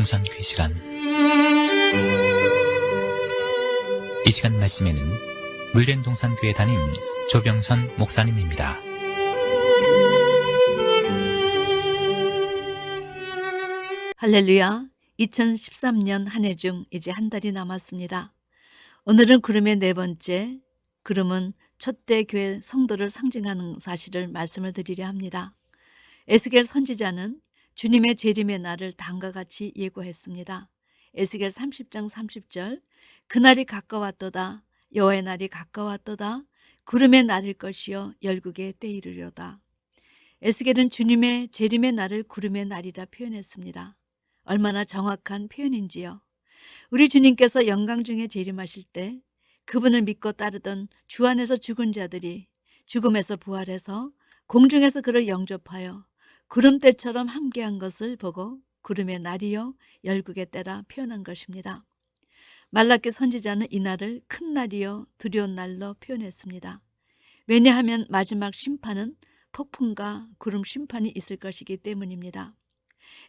동산교회 시간. 이 시간 말씀에는 물된 동산교회 담임 조병선 목사님입니다. 할렐루야. 2013년 한 해 중 이제 한 달이 남았습니다. 오늘은 구름의 네 번째, 구름은 첫대 교회 성도를 상징하는 사실을 말씀을 드리려 합니다. 에스겔 선지자는 주님의 재림의 날을 다음과 같이 예고했습니다. 에스겔 30장 30절, 그날이 가까웠도다, 여호와의 날이 가까웠도다, 구름의 날일 것이요 열국의 때 이르려다. 에스겔은 주님의 재림의 날을 구름의 날이라 표현했습니다. 얼마나 정확한 표현인지요. 우리 주님께서 영광 중에 재림하실 때 그분을 믿고 따르던 주 안에서 죽은 자들이 죽음에서 부활해서 공중에서 그를 영접하여 구름대처럼 함께한 것을 보고 구름의 날이요 열국의 때라 표현한 것입니다. 말라기 선지자는 이 날을 큰 날이요 두려운 날로 표현했습니다. 왜냐하면 마지막 심판은 폭풍과 구름 심판이 있을 것이기 때문입니다.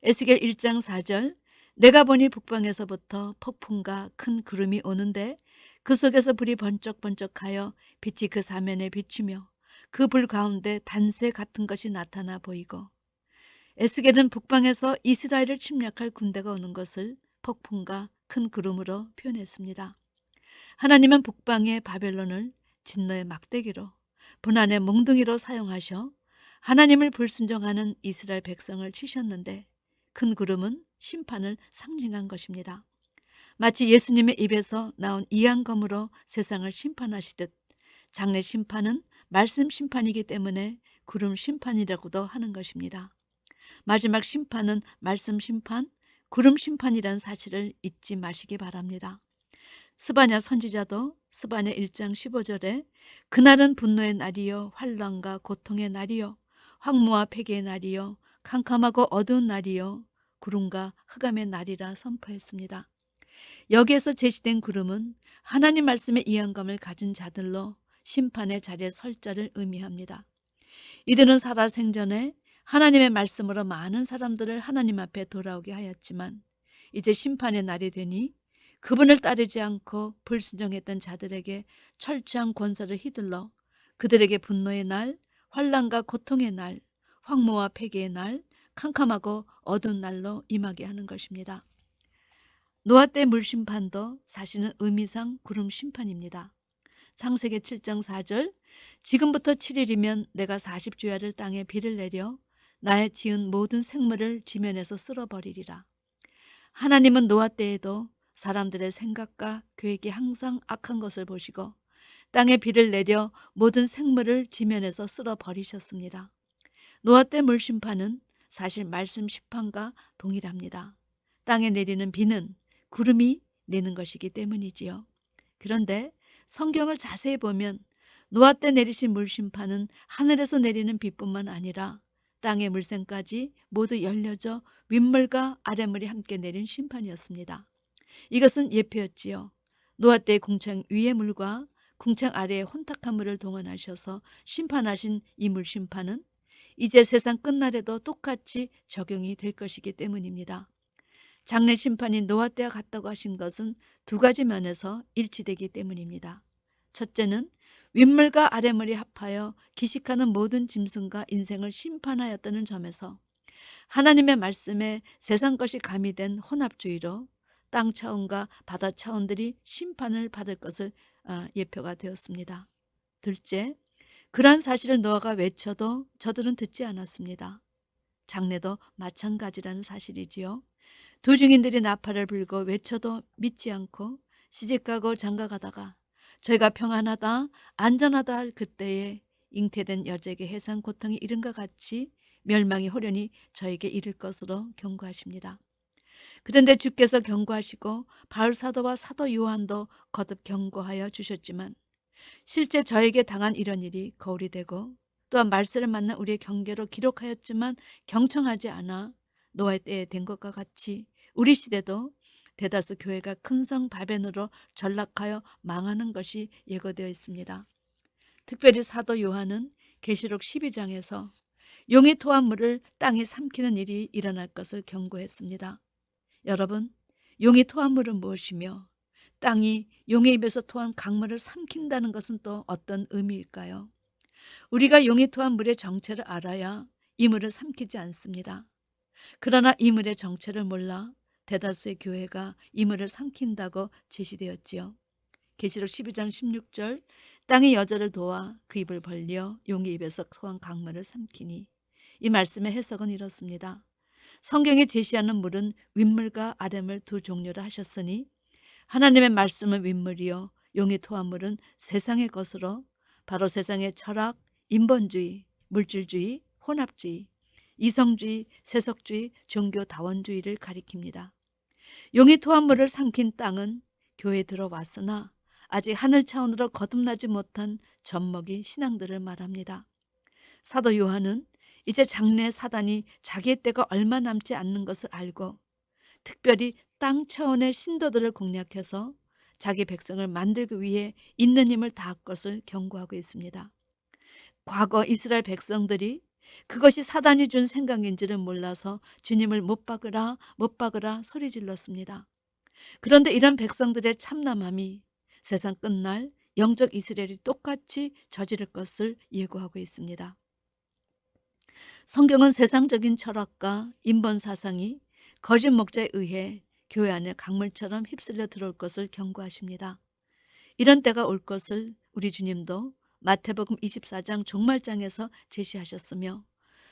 에스겔 1장 4절, 내가 보니 북방에서부터 폭풍과 큰 구름이 오는데 그 속에서 불이 번쩍번쩍하여 빛이 그 사면에 비추며 그 불 가운데 단새 같은 것이 나타나 보이고, 에스겔은 북방에서 이스라엘을 침략할 군대가 오는 것을 폭풍과 큰 구름으로 표현했습니다. 하나님은 북방의 바벨론을 진노의 막대기로, 분한의 몽둥이로 사용하셔 하나님을 불순종하는 이스라엘 백성을 치셨는데 큰 구름은 심판을 상징한 것입니다. 마치 예수님의 입에서 나온 이양검으로 세상을 심판하시듯 장래 심판은 말씀 심판이기 때문에 구름 심판이라고도 하는 것입니다. 마지막 심판은 말씀 심판, 구름 심판이라는 사실을 잊지 마시기 바랍니다. 스바냐 선지자도 스바냐 1장 15절에 그날은 분노의 날이요 환난과 고통의 날이요 황무와 폐기의 날이요 캄캄하고 어두운 날이요 구름과 흑암의 날이라 선포했습니다. 여기에서 제시된 구름은 하나님 말씀의 이양감을 가진 자들로 심판의 자리에 설 자를 의미합니다. 이들은 살아생전에 하나님의 말씀으로 많은 사람들을 하나님 앞에 돌아오게 하였지만 이제 심판의 날이 되니 그분을 따르지 않고 불순종했던 자들에게 철저한 권세를 휘둘러 그들에게 분노의 날, 환난과 고통의 날, 황무와 폐기의 날, 캄캄하고 어두운 날로 임하게 하는 것입니다. 노아 때 물심판도 사실은 의미상 구름 심판입니다. 창세기 7장 4절, 지금부터 7일이면 내가 40주야를 땅에 비를 내려 나의 지은 모든 생물을 지면에서 쓸어버리리라. 하나님은 노아 때에도 사람들의 생각과 계획이 항상 악한 것을 보시고 땅에 비를 내려 모든 생물을 지면에서 쓸어버리셨습니다. 노아 때 물심판은 사실 말씀 심판과 동일합니다. 땅에 내리는 비는 구름이 내는 것이기 때문이지요. 그런데 성경을 자세히 보면 노아 때 내리신 물심판은 하늘에서 내리는 비뿐만 아니라 땅의 물샘까지 모두 열려져 윗물과 아랫물이 함께 내린 심판이었습니다. 이것은 예표였지요. 노아 때의 궁창 위의 물과 궁창 아래의 혼탁한 물을 동원하셔서 심판하신 이 물심판은 이제 세상 끝날에도 똑같이 적용이 될 것이기 때문입니다. 장래 심판인 노아 때와 같다고 하신 것은 두 가지 면에서 일치되기 때문입니다. 첫째는 윗물과 아랫물이 합하여 기식하는 모든 짐승과 인생을 심판하였다는 점에서 하나님의 말씀에 세상 것이 가미된 혼합주의로 땅 차원과 바다 차원들이 심판을 받을 것을 예표가 되었습니다. 둘째, 그러한 사실을 노아가 외쳐도 저들은 듣지 않았습니다. 장래도 마찬가지라는 사실이지요. 두 증인들이 나팔을 불고 외쳐도 믿지 않고 시집가고 장가가다가 저희가 평안하다 안전하다 할 그때에 잉태된 여자에게 해산 고통이 이른과 같이 멸망이 호련히 저에게 이를 것으로 경고하십니다. 그런데 주께서 경고하시고 바울 사도와 사도 요한도 거듭 경고하여 주셨지만 실제 저에게 당한 이런 일이 거울이 되고 또한 말세를 만난 우리의 경계로 기록하였지만 경청하지 않아 노아의 때에 된 것과 같이 우리 시대도 대다수 교회가 큰 성 바벨론으로 전락하여 망하는 것이 예고되어 있습니다. 특별히 사도 요한은 계시록 12장에서 용이 토한 물을 땅에 삼키는 일이 일어날 것을 경고했습니다. 여러분, 용이 토한 물은 무엇이며 땅이 용의 입에서 토한 강물을 삼킨다는 것은 또 어떤 의미일까요? 우리가 용이 토한 물의 정체를 알아야 이 물을 삼키지 않습니다. 그러나 이 물의 정체를 몰라 대다수의 교회가 이 물을 삼킨다고 제시되었지요. 계시록 12장 16절, 땅이 여자를 도와 그 입을 벌려 용의 입에서 토한 강물을 삼키니. 이 말씀의 해석은 이렇습니다. 성경에 제시하는 물은 윗물과 아랫물 두 종류를 하셨으니 하나님의 말씀은 윗물이요 용이 토한 물은 세상의 것으로 바로 세상의 철학, 인본주의, 물질주의, 혼합주의, 이성주의, 세속주의, 종교다원주의를 가리킵니다. 용이 토한 물을 삼킨 땅은 교회에 들어왔으나 아직 하늘 차원으로 거듭나지 못한 젖먹이 신앙들을 말합니다. 사도 요한은 이제 장래 사단이 자기의 때가 얼마 남지 않는 것을 알고 특별히 땅 차원의 신도들을 공략해서 자기 백성을 만들기 위해 있는 힘을 다할 것을 경고하고 있습니다. 과거 이스라엘 백성들이 그것이 사단이 준 생각인지를 몰라서 주님을 못 박으라 못 박으라 소리 질렀습니다. 그런데 이런 백성들의 참남함이 세상 끝날 영적 이스라엘이 똑같이 저지를 것을 예고하고 있습니다. 성경은 세상적인 철학과 인본 사상이 거짓 목자에 의해 교회 안에 강물처럼 휩쓸려 들어올 것을 경고하십니다. 이런 때가 올 것을 우리 주님도 마태복음 24장 종말장에서 제시하셨으며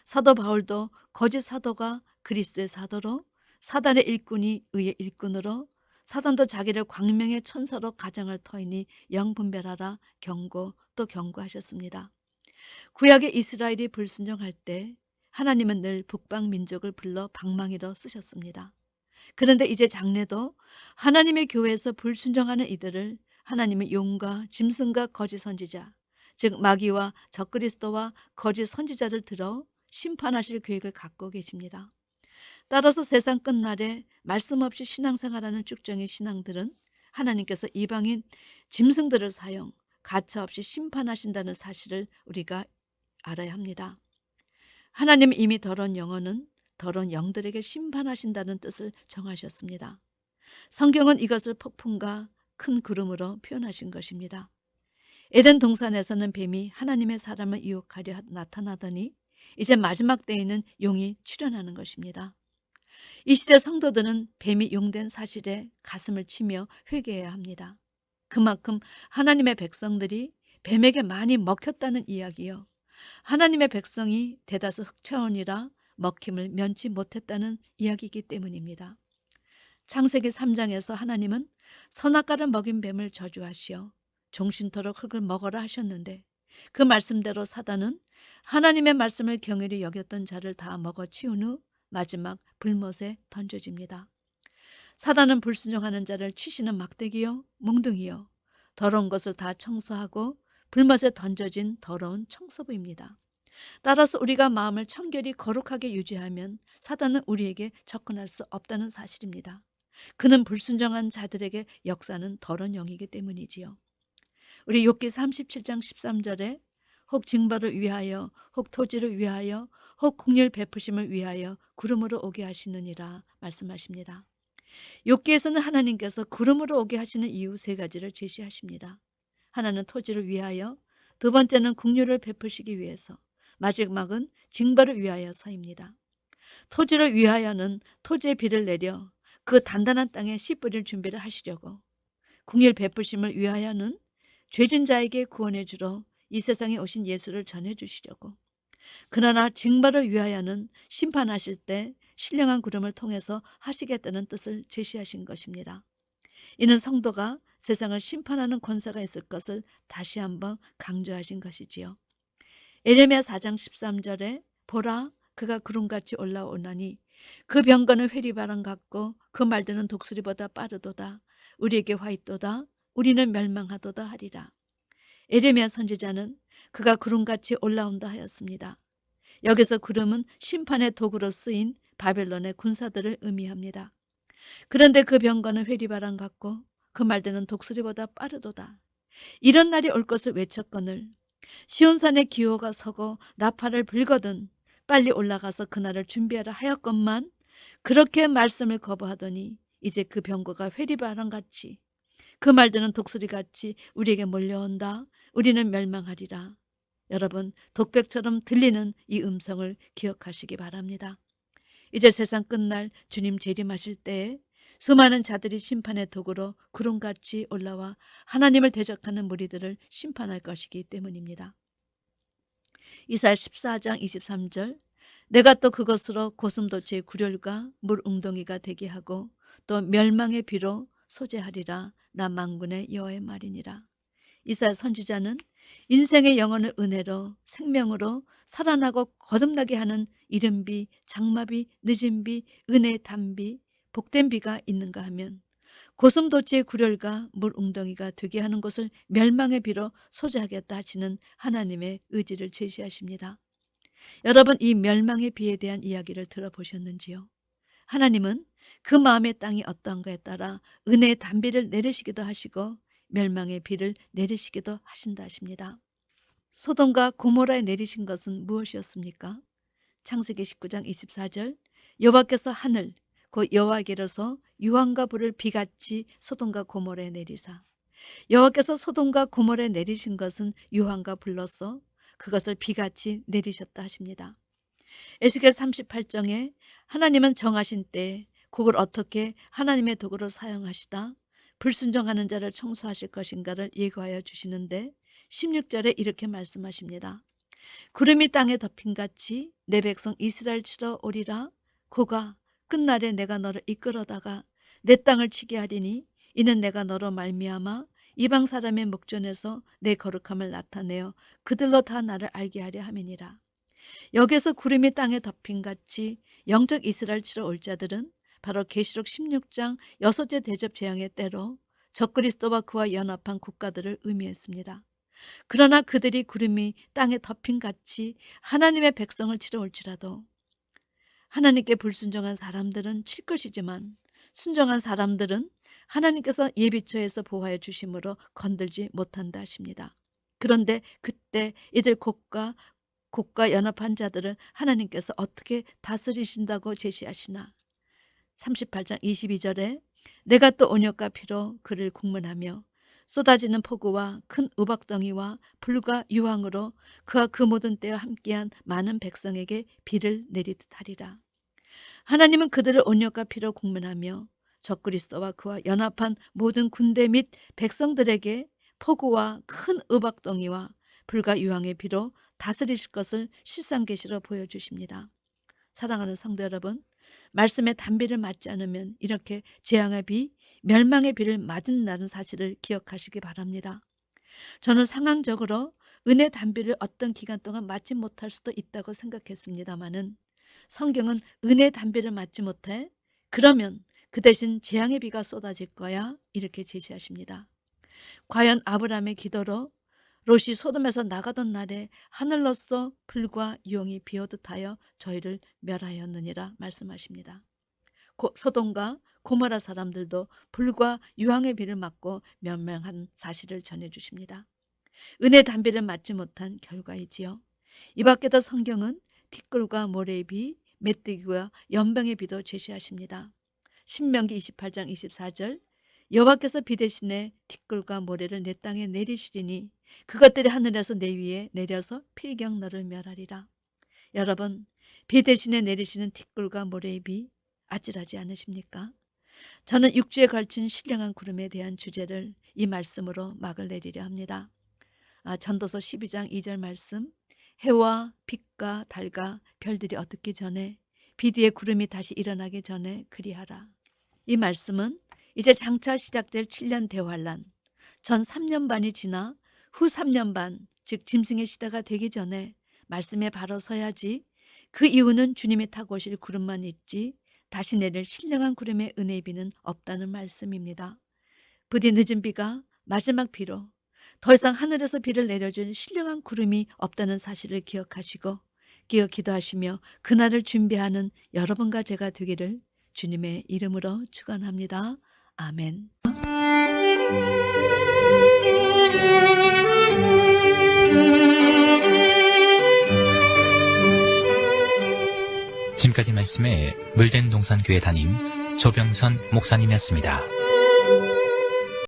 사도 바울도 거짓 사도가 그리스도의 사도로 사단의 일꾼이 의의 일꾼으로 사단도 자기를 광명의 천사로 가장할 터이니 영분별하라 경고 또 경고하셨습니다. 구약의 이스라엘이 불순종할 때 하나님은 늘 북방 민족을 불러 방망이로 쓰셨습니다. 그런데 이제 장래도 하나님의 교회에서 불순종하는 이들을 하나님의 용과 짐승과 거짓 선지자, 즉 마귀와 적그리스도와 거짓 선지자를 들어 심판하실 계획을 갖고 계십니다. 따라서 세상 끝날에 말씀 없이 신앙생활하는 쭉정이 신앙들은 하나님께서 이방인 짐승들을 사용 가차 없이 심판하신다는 사실을 우리가 알아야 합니다. 하나님은 이미 더러운 영혼은 더러운 영들에게 심판하신다는 뜻을 정하셨습니다. 성경은 이것을 폭풍과 큰 구름으로 표현하신 것입니다. 에덴 동산에서는 뱀이 하나님의 사람을 유혹하려 나타나더니 이제 마지막 때에는 용이 출현하는 것입니다. 이 시대 성도들은 뱀이 용된 사실에 가슴을 치며 회개해야 합니다. 그만큼 하나님의 백성들이 뱀에게 많이 먹혔다는 이야기요. 하나님의 백성이 대다수 흑차원이라 먹힘을 면치 못했다는 이야기이기 때문입니다. 창세기 3장에서 하나님은 선악과를 먹인 뱀을 저주하시어 종신토록 흙을 먹어라 하셨는데 그 말씀대로 사단은 하나님의 말씀을 경외히 여겼던 자를 다 먹어치운 후 마지막 불못에 던져집니다. 사단은 불순종하는 자를 치시는 막대기요 몽둥이요 더러운 것을 다 청소하고 불못에 던져진 더러운 청소부입니다. 따라서 우리가 마음을 청결히 거룩하게 유지하면 사단은 우리에게 접근할 수 없다는 사실입니다. 그는 불순종한 자들에게 역사는 더러운 영이기 때문이지요. 우리 욥기 37장 13절에 혹 징벌을 위하여 혹 토지를 위하여 혹 국률 베푸심을 위하여 구름으로 오게 하시느니라 말씀하십니다. 욥기에서는 하나님께서 구름으로 오게 하시는 이유 세 가지를 제시하십니다. 하나는 토지를 위하여, 두 번째는 국률을 베푸시기 위해서, 마지막은 징벌을 위하여서입니다. 토지를 위하여는 토지의 비를 내려 그 단단한 땅에 씨 뿌릴 준비를 하시려고, 국률 베푸심을 위하여는 죄진 자에게 구원해 주러 이 세상에 오신 예수를 전해 주시려고, 그러나 징벌을 위하여는 심판하실 때 신령한 구름을 통해서 하시겠다는 뜻을 제시하신 것입니다. 이는 성도가 세상을 심판하는 권세가 있을 것을 다시 한번 강조하신 것이지요. 에레미야 4장 13절에 보라 그가 구름같이 올라오나니 그 병거는 회리바람 같고 그 말들은 독수리보다 빠르도다. 우리에게 화 있도다. 우리는 멸망하도다 하리라. 에레미야 선지자는 그가 구름같이 올라온다 하였습니다. 여기서 구름은 심판의 도구로 쓰인 바벨론의 군사들을 의미합니다. 그런데 그 병거는 회리바람 같고 그 말들은 독수리보다 빠르도다. 이런 날이 올 것을 외쳤거늘 시온산에 기호가 서고 나팔을 불거든 빨리 올라가서 그날을 준비하라 하였건만 그렇게 말씀을 거부하더니 이제 그 병거가 회리바람같이 그 말들은 독수리같이 우리에게 몰려온다. 우리는 멸망하리라. 여러분, 독백처럼 들리는 이 음성을 기억하시기 바랍니다. 이제 세상 끝날 주님 재림하실 때에 수많은 자들이 심판의 도구로 구름같이 올라와 하나님을 대적하는 무리들을 심판할 것이기 때문입니다. 이사야 14장 23절, 내가 또 그것으로 고슴도치의 굴혈과 물 웅덩이가 되게 하고 또 멸망의 비로 소재하리라. 나 만군의 여호와의 말이니라. 이사야 선지자는 인생의 영혼을 은혜로 생명으로 살아나고 거듭나게 하는 이른비, 장마비, 늦은비, 은혜의 단비, 복된 비가 있는가 하면 고슴도치의 굴혈과 물 웅덩이가 되게 하는 것을 멸망의 비로 소재하겠다 하시는 하나님의 의지를 제시하십니다. 여러분, 이 멸망의 비에 대한 이야기를 들어보셨는지요? 하나님은 그 마음의 땅이 어떠한가에 따라 은혜의 단비를 내리시기도 하시고 멸망의 비를 내리시기도 하신다 하십니다. 소돔과 고모라에 내리신 것은 무엇이었습니까? 창세기 19장 24절, 여호와께서 하늘 곧 여호와께로서 유황과 불을 비같이 소돔과 고모라에 내리사. 여호와께서 소돔과 고모라에 내리신 것은 유황과 불로서 그것을 비같이 내리셨다 하십니다. 에스겔 38장에 하나님은 정하신 때 그걸 어떻게 하나님의 도구로 사용하시다 불순종하는 자를 청소하실 것인가를 예고하여 주시는데 16절에 이렇게 말씀하십니다. 구름이 땅에 덮인같이 내 백성 이스라엘 치러 오리라. 고가 끝날에 내가 너를 이끌어다가 내 땅을 치게 하리니 이는 내가 너로 말미암아 이방 사람의 목전에서 내 거룩함을 나타내어 그들로 다 나를 알게 하려 함이니라. 여기서 구름이 땅에 덮인같이 영적 이스라엘 치러 올 자들은 바로 계시록 16장 6째 대접 재앙의 때로 적그리스도와 그와 연합한 국가들을 의미했습니다. 그러나 그들이 구름이 땅에 덮인같이 하나님의 백성을 치러 올지라도 하나님께 불순종한 사람들은 칠 것이지만 순종한 사람들은 하나님께서 예비처에서 보호하여 주심으로 건들지 못한다 하십니다. 그런데 그때 이들 곡과 연합한 자들을 하나님께서 어떻게 다스리신다고 제시하시나? 38장 22절에 내가 또 온역과 피로 그를 국문하며 쏟아지는 폭우와 큰 우박덩이와 불과 유황으로 그와 그 모든 때와 함께한 많은 백성에게 비를 내리듯 하리라. 하나님은 그들을 온역과 피로 국문하며 적그리스도와 그와 연합한 모든 군대 및 백성들에게 폭우와 큰 우박덩이와 불과 유황의 비로 다스리실 것을 실상계시로 보여주십니다. 사랑하는 성도 여러분, 말씀의 단비를 맞지 않으면 이렇게 재앙의 비, 멸망의 비를 맞은다는 사실을 기억하시기 바랍니다. 저는 상황적으로 은혜 단비를 어떤 기간 동안 맞지 못할 수도 있다고 생각했습니다마는 성경은 은혜 단비를 맞지 못해 그러면 그 대신 재앙의 비가 쏟아질 거야 이렇게 제시하십니다. 과연 아브라함의 기도로 롯이 소돔에서 나가던 날에 하늘로서 불과 유황이 비오듯 하여 저희를 멸하였느니라 말씀하십니다. 소돔과 고모라 사람들도 불과 유황의 비를 맞고 멸망한 사실을 전해주십니다. 은혜 단비를 맞지 못한 결과이지요. 이 밖에도 성경은 티끌과 모래의 비, 메뚜기와 연병의 비도 제시하십니다. 신명기 28장 24절, 여호와께서 비 대신에 티끌과 모래를 내 땅에 내리시리니 그것들이 하늘에서 내 위에 내려서 필경 너를 멸하리라. 여러분, 비 대신에 내리시는 티끌과 모래의 비 아찔하지 않으십니까? 저는 6주에 걸친 신령한 구름에 대한 주제를 이 말씀으로 막을 내리려 합니다. 전도서 12장 2절 말씀, 해와 빛과 달과 별들이 어둡기 전에 비 뒤에 구름이 다시 일어나기 전에 그리하라. 이 말씀은 이제 장차 시작될 7년 대환란, 전 3년 반이 지나 후 3년 반, 즉 짐승의 시대가 되기 전에 말씀에 바로 서야지 그 이유는 주님이 타고 오실 구름만 있지 다시 내릴 신령한 구름의 은혜의 비는 없다는 말씀입니다. 부디 늦은 비가 마지막 비로 더 이상 하늘에서 비를 내려줄 신령한 구름이 없다는 사실을 기억하시고 기어 기도하시며 그날을 준비하는 여러분과 제가 되기를 주님의 이름으로 축원합니다. 아멘. 지금까지 말씀에 물된 동산교회 담임 조병선 목사님이었습니다.